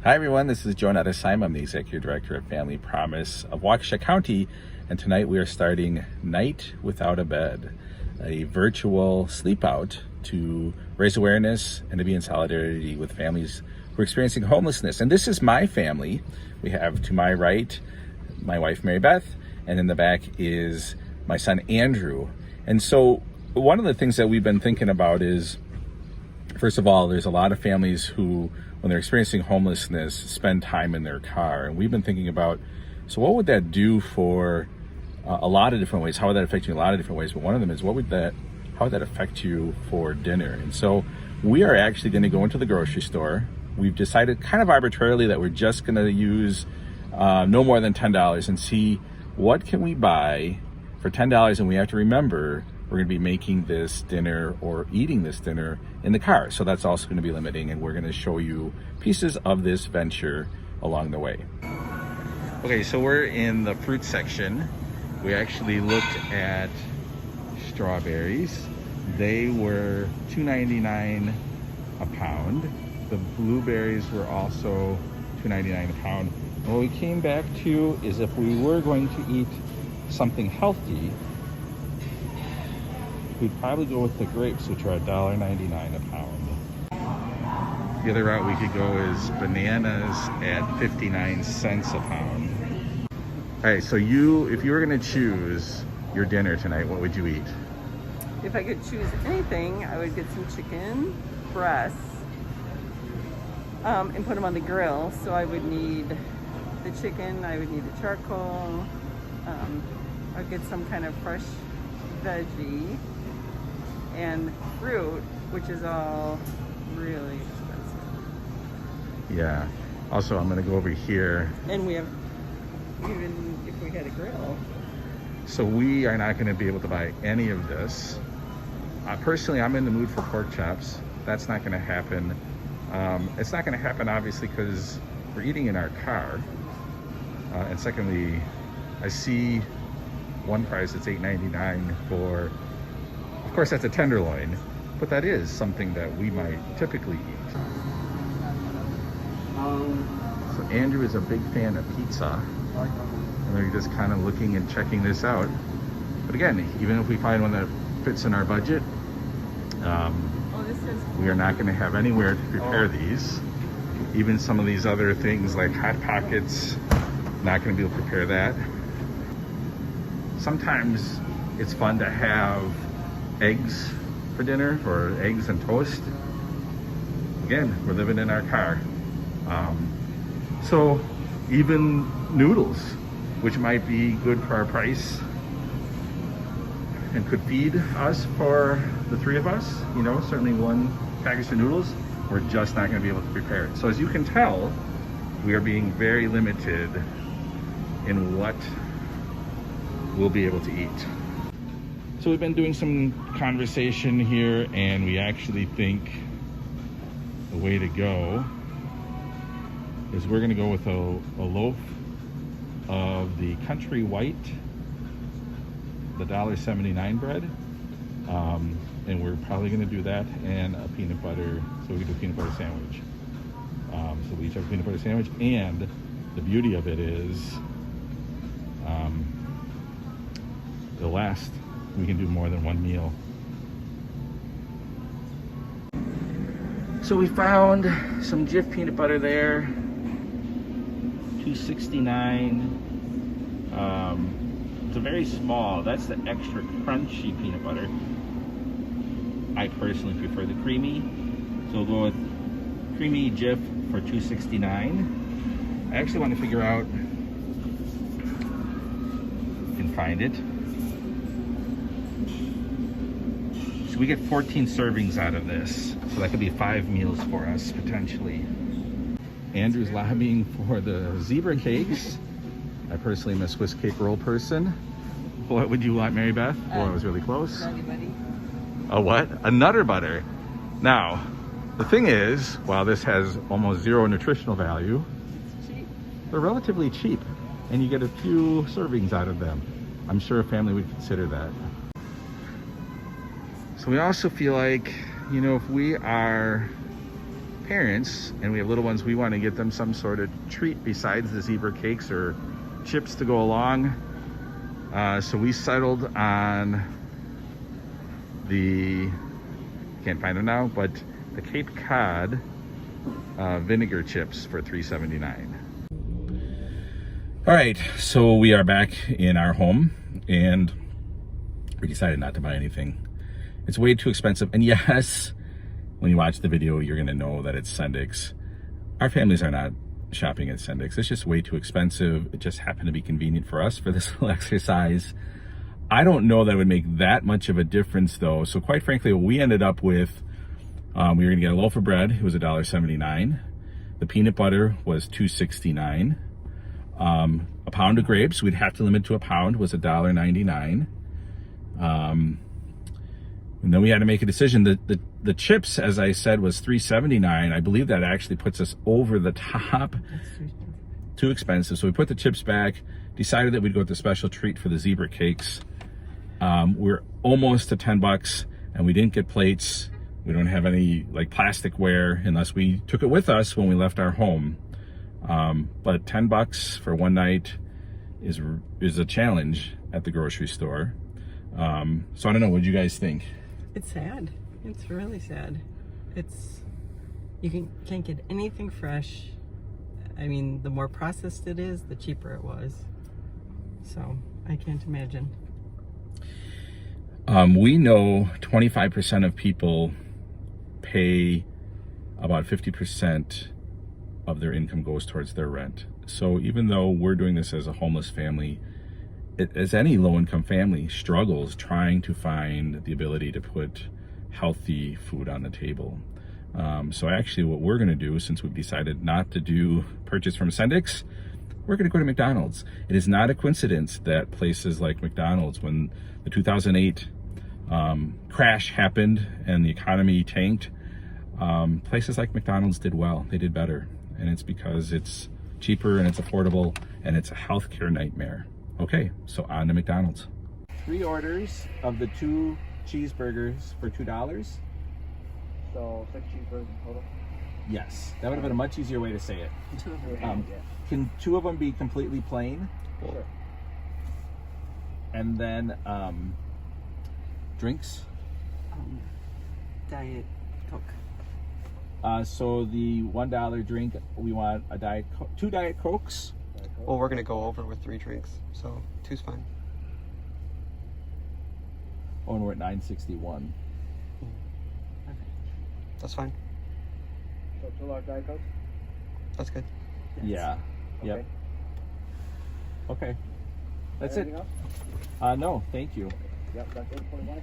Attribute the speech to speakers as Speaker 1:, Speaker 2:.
Speaker 1: Hi everyone, this is Joe Nettesheim. I'm the Executive Director of Family Promise of Waukesha County, and tonight we are starting Night Without a Bed, a virtual sleep out to raise awareness and to be in solidarity with families who are experiencing homelessness. And this is my family. We have to my right, my wife Mary Beth, and in the back is my son Andrew. And so one of the things that we've been thinking about is, first of all, there's a lot of families who, when they're experiencing homelessness, spend time in their car. And we've been thinking about, so what would that do for a lot of different ways? How would that affect you in a lot of different ways? But one of them is, how would that affect you for dinner? And so we are actually going to go into the grocery store. We've decided kind of arbitrarily that we're just going to use no more than $10 and see what can we buy for $10. And we have to remember, we're going to be making this dinner or eating this dinner in the car. So that's also going to be limiting, and we're going to show you pieces of this venture along the way. Okay, so we're in the fruit section. We actually looked at strawberries. They were $2.99 a pound. The blueberries were also $2.99 a pound. And what we came back to is, if we were going to eat something healthy, we'd probably go with the grapes, which are $1.99 a pound. The other route we could go is bananas at 59 cents a pound. All right, so if you were gonna choose your dinner tonight, what would you eat?
Speaker 2: If I could choose anything, I would get some chicken breasts and put them on the grill. So I would need the chicken, I would need the charcoal, I'd get some kind of fresh veggie, and fruit, which is all really expensive.
Speaker 1: Yeah. Also, I'm gonna go over here.
Speaker 2: And we have, even if we had a grill.
Speaker 1: So we are not gonna be able to buy any of this. Personally, I'm in the mood for pork chops. That's not gonna happen. It's not gonna happen, obviously, because we're eating in our car. And secondly, I see one price that's $8.99 for, of course, that's a tenderloin, but that is something that we might typically eat. So Andrew is a big fan of pizza, and they're just kind of looking and checking this out. But again, even if we find one that fits in our budget, we are not going to have anywhere to prepare these. Even some of these other things like Hot Pockets, not going to be able to prepare that. Sometimes it's fun to have eggs for dinner, or eggs and toast. Again, we're living in our car. So even noodles, which might be good for our price and could feed us for the three of us, certainly one package of noodles, we're just not going to be able to prepare it. So as you can tell, we are being very limited in what we'll be able to eat. So we've been doing some conversation here, and we actually think the way to go is we're gonna go with a loaf of the Country White, the $1.79 bread. And we're probably gonna do that and a peanut butter, so we can do a peanut butter sandwich. So we each have a peanut butter sandwich, and the beauty of it is it'll last. We can do more than one meal. So we found some Jif peanut butter there, $2.69. It's a very small, that's the extra crunchy peanut butter. I personally prefer the creamy, so we'll go with creamy Jif for $2.69. I actually want to figure out, if I can find it. So we get 14 servings out of this. So that could be 5 meals for us, potentially. Andrew's lobbying for the zebra cakes. I personally am a Swiss cake roll person. What would you want, Mary Beth? Oh, it was really close. A what? A Nutter Butter. Now, the thing is, while this has almost zero nutritional value, they're relatively cheap, and you get a few servings out of them. I'm sure a family would consider that. So we also feel like, if we are parents and we have little ones, we want to get them some sort of treat besides the zebra cakes or chips to go along. So we settled on the, can't find them now, but the Cape Cod vinegar chips for $3.79. All right, so we are back in our home and we decided not to buy anything. It's way too expensive. And yes, when you watch the video, you're gonna know that it's Sendik's. Our families are not shopping at Sendik's. It's just way too expensive. It just happened to be convenient for us for this little exercise. I don't know that it would make that much of a difference though. So quite frankly, what we ended up with, we were gonna get a loaf of bread. It was $1.79. The peanut butter was $2.69. A pound of grapes, we'd have to limit to a pound, was $1.99. And then we had to make a decision. The chips, as I said, was $3.79. I believe that actually puts us over the top. Too expensive. So we put the chips back, decided that we'd go with the special treat for the zebra cakes. We're almost to $10 and we didn't get plates. We don't have any like plasticware unless we took it with us when we left our home. But $10 for one night is a challenge at the grocery store. So I don't know, what do you guys think?
Speaker 2: It's sad. It's really sad. Can't get anything fresh. I mean, the more processed it is, the cheaper it was. So I can't imagine.
Speaker 1: We know 25% of people pay about 50% of their income goes towards their rent. So even though we're doing this as a homeless family, as any low-income family struggles trying to find the ability to put healthy food on the table. So actually what we're gonna do, since we've decided not to do purchase from Sendik's, we're gonna go to McDonald's. It is not a coincidence that places like McDonald's, when the 2008 crash happened and the economy tanked, places like McDonald's did well, they did better. And it's because it's cheaper and it's affordable and it's a healthcare nightmare. Okay, so on to McDonald's. 3 orders of the 2 cheeseburgers for $2.
Speaker 3: So 6 cheeseburgers total?
Speaker 1: Yes, that would have been a much easier way to say it.
Speaker 3: Yeah.
Speaker 1: Can 2 of them be completely plain?
Speaker 3: Sure.
Speaker 1: And then drinks?
Speaker 2: Diet Coke.
Speaker 1: So the $1 drink, we want a 2 Diet Cokes.
Speaker 4: Well, we're gonna go over with 3 drinks, so 2's fine.
Speaker 1: Oh, and we're at $9.61.
Speaker 4: That's fine.
Speaker 3: So 2 large Diet Cokes?
Speaker 4: That's good.
Speaker 1: Yeah.
Speaker 3: Okay.
Speaker 1: Yep. Okay. That's
Speaker 3: Anything
Speaker 1: it.
Speaker 3: else?
Speaker 1: No, thank you.
Speaker 3: Yep, that's it. 21.